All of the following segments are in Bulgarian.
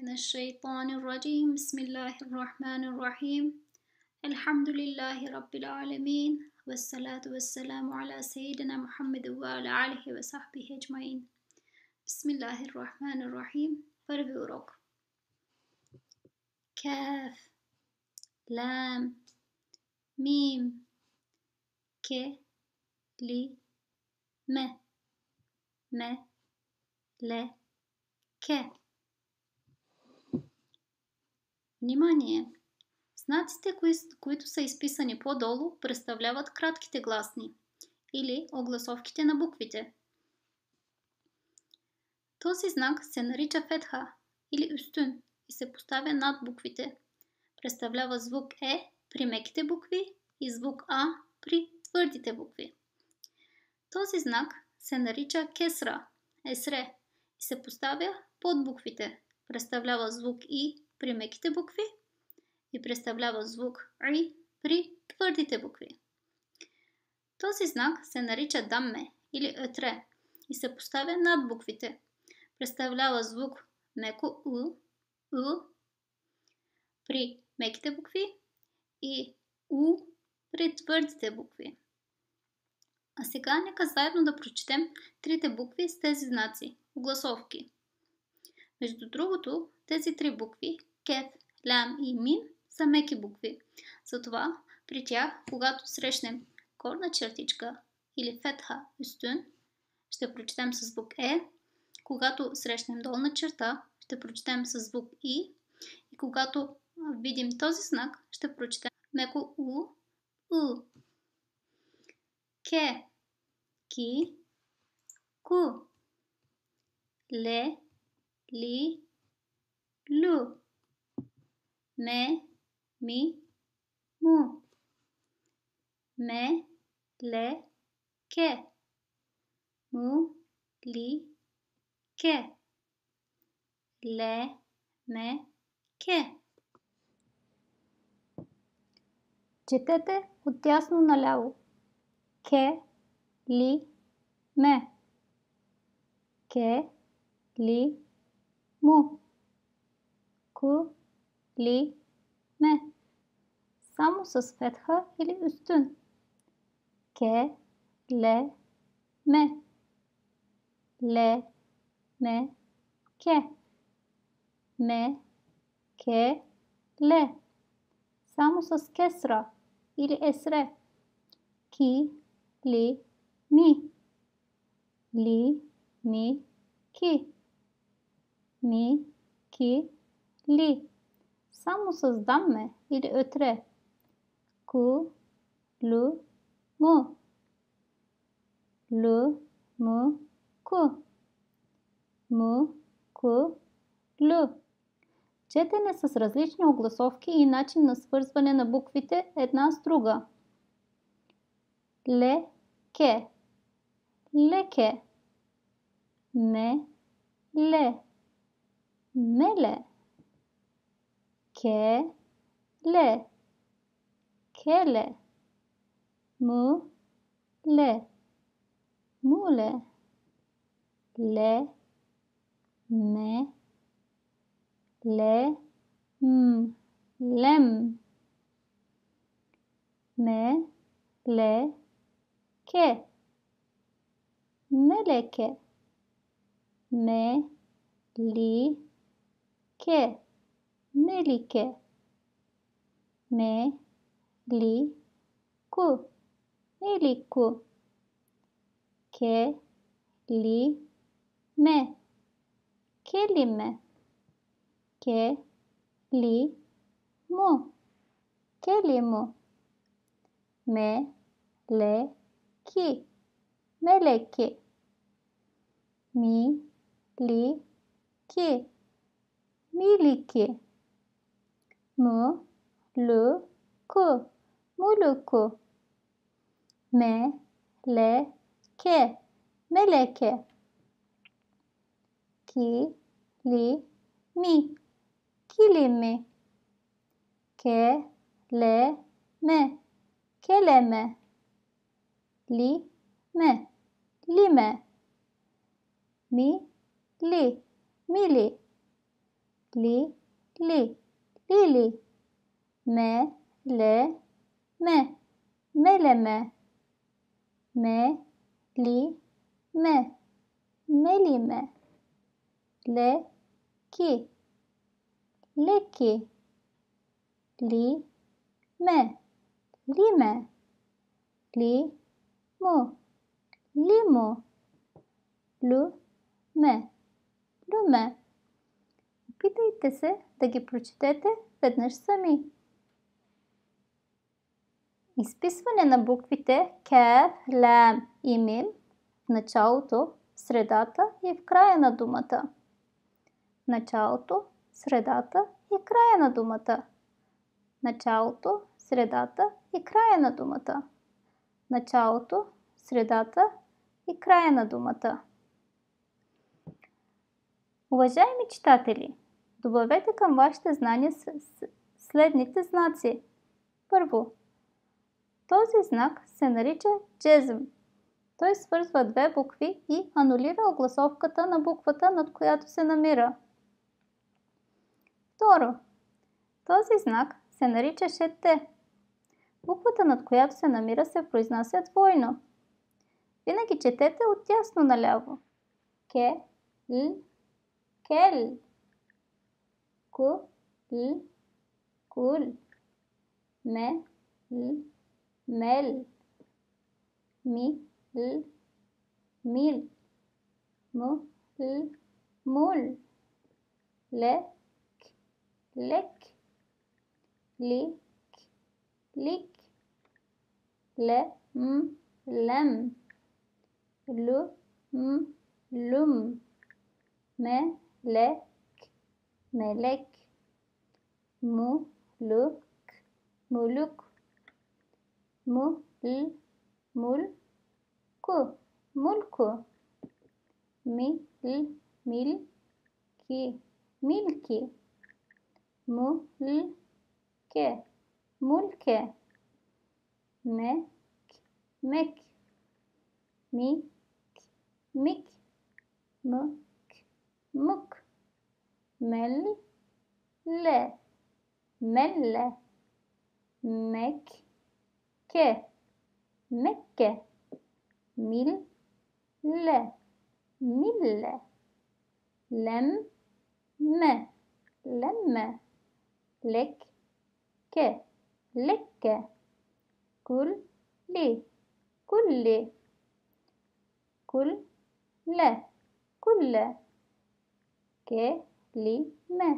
من الشيطان الرجيم بسم الله الرحمن الرحيم الحمد لله رب العالمين والصلاة والسلام على سيدنا محمد وعلى آله وصحبه أجمعين بسم الله الرحمن الرحيم فربورك كاف لام ميم ك لي م ل ك. Внимание! Знаците, които са изписани по-долу, представляват кратките гласни или огласовките на буквите. Този знак се нарича фетха или üstün и се поставя над буквите. Представлява звук Е при меките букви и звук А при твърдите букви. Този знак се нарича кесра, есре и се поставя под буквите. Представлява звук И при меките букви и представлява звук И при твърдите букви. Този знак се нарича дамме или етре и се поставя над буквите. Представлява звук меко У при меките букви и У при твърдите букви. А сега нека заедно да прочетем трите букви с тези знаци, огласовки. Между другото, тези три букви, кеф, лям и мим, са меки букви. Затова при тях, когато срещнем горна чертичка или фетха üstün, ще прочетем с звук Е. Когато срещнем долна черта, ще прочетем с звук И. И когато видим този знак, ще прочетем меко У. Ке, ки, ку. Ле, ли, лу. Ме, ми, му. Ме, ле, ке. Му, ли, ке. Ле, ме, ке. Четете от дясно наляво. Ке, ли, ме. Ке, ли, му. Ку, ли, ме. Само с фетха или üstün. Ке, ле, ме. Ле, ме, ке. Ме, ке, ле. Само с кесра или есре. Ки, ли, ми. Ли, ми, ки. Ми, ки, ли. Само с дамме или ötre. Ку, лу, му. Лу, му, ку. Му, ку, лу. Четене с различни огласовки и начин на свързване на буквите една с друга. Ле, ке. Леке. Ме, ле. Меле. Ке, ле. Келе. Му, ле. Муле. Ле, ме, ле, лем. Ме, ле, ке. Мелеке. Ме, ли, ке. Мелике. Ме, ли, ку. Мелику. Ке, ли, ме. Келиме. Ке, ли, му. Келиму. Ме, ле, ки. Мелеки. Ми, ли, ки. Miliki. Mu, lu, ku. Muluku. Me, le, ke. Meleke. Ki, li, mi. Kilimi. Ke, le, me. Keleme. Li, me. Lime. Mi, li. Mili. Li, li, lili. Me, le, me, meleme. Me, li, me, melime. Le, ki, leki. Li, me, lime. Li, му, лимо. Лю, ме, люме. Опитайте се да ги прочетете веднъж сами. Изписване на буквите каф, лам и мим в началото, средата и в края на думата. Началото, средата и края на думата. Началото, средата и края на думата. Началото, средата и края на думата. Уважаеми читатели, добавете към вашите знания следните знаци. Първо, този знак се нарича джезм. Той свързва две букви и анулира огласовката на буквата, над която се намира. Второ, този знак се нарича шетте. Буквата, над която се намира, се произнася двойно. Винаги четете от дясно наляво. Ке, л, кел. Ку, л, кул. Ме, л, мел. Ми, л, мил. Му, л, мул. Лек, лек. Лик, лик. Ле, м, лем. Лу, м, лум. Ме, лек, мелек. Му, люк, мулюк. Му, л, мул, ку, мульку. Ми, л, мил, ки, милки. Му, л, ке, мульке. Мек, мек. Мик, мик. Мук, мук. Мел, ле, мелле. Мек, ке, мекке. Мил, ле, милле. Лем, ме, лемме. Лек, ке, лекке. Кул, ли, кулли. Кул, ле, кулле. Ке, ли, ме,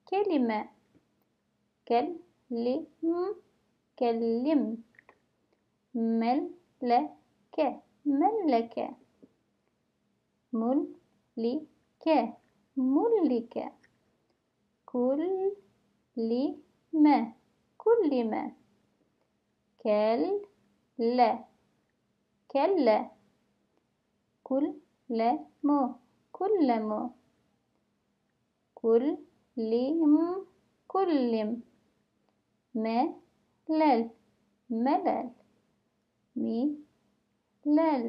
келиме. Кел, ли, м, келлим. Мел, ле, ке, меллеке. Мул, ли, ке, муллике. Кул, ли, ме, куллиме. Kel, le, kelle. Kul, le, mu, kullemu. Kul, lim, kullim. Me, lel, melel. Mi, lel,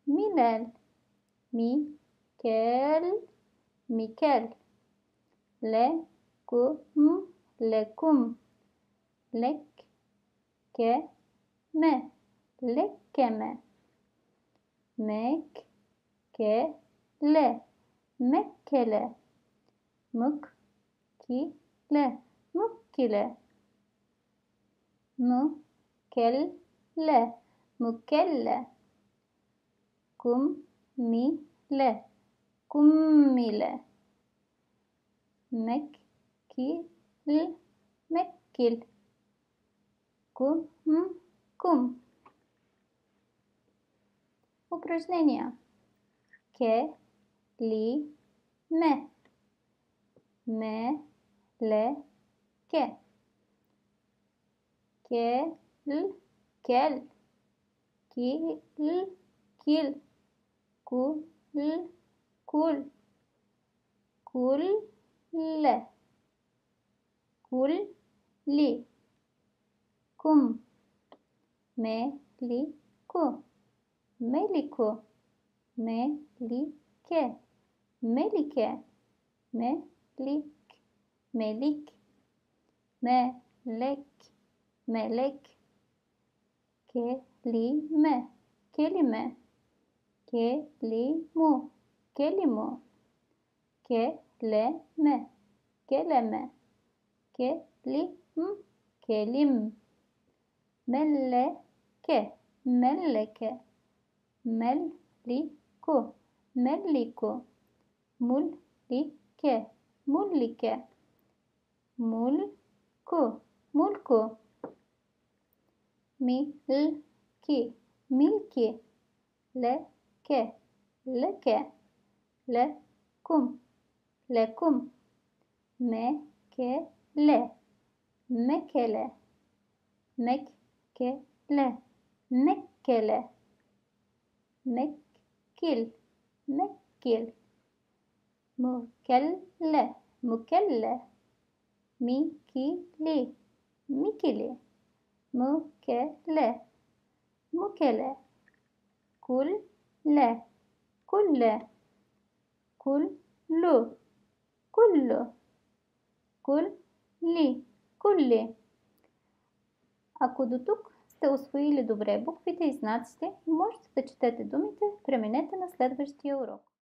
milel. Mi, kel, mikel. Le, kum, lekum. Lek, ke, me, lekkeme. Mek, ke, le, mekkele. Muk, ki, le, mukkile. Mu, kel, le, mukelle. Kum, mi, le, kummile. Mek, ki, l, mekkil. Кум, кум. Упражнения. Ке, ли, ме. Ме, ле, ке. Ке, л, кел. Ки, л, кил. Ку, л, кул. Кул, ле. Кул, ли. Kum, me, li, ku. Meliku. Me, li, ke. Melike. Me, lik. мелик, мелек, мелек, келиме, келиме, келиму, келиму, келеме, келеме, келим, келим, мелеке, мелеке, мелику, мелику, мулике, мулике, мульку, мульку, милки, милки, леке, леке, лекум, лекум, мекеле, мекеле, меккеле, меккеле, меккил, меккил, مكلة مكلة ميكيلي ميكيلي مكلة مكلة كل كل كله كله كل. Ако до тук сте усвоили добре буквите и знаците и можете да четете думите, преминете на следващия урок.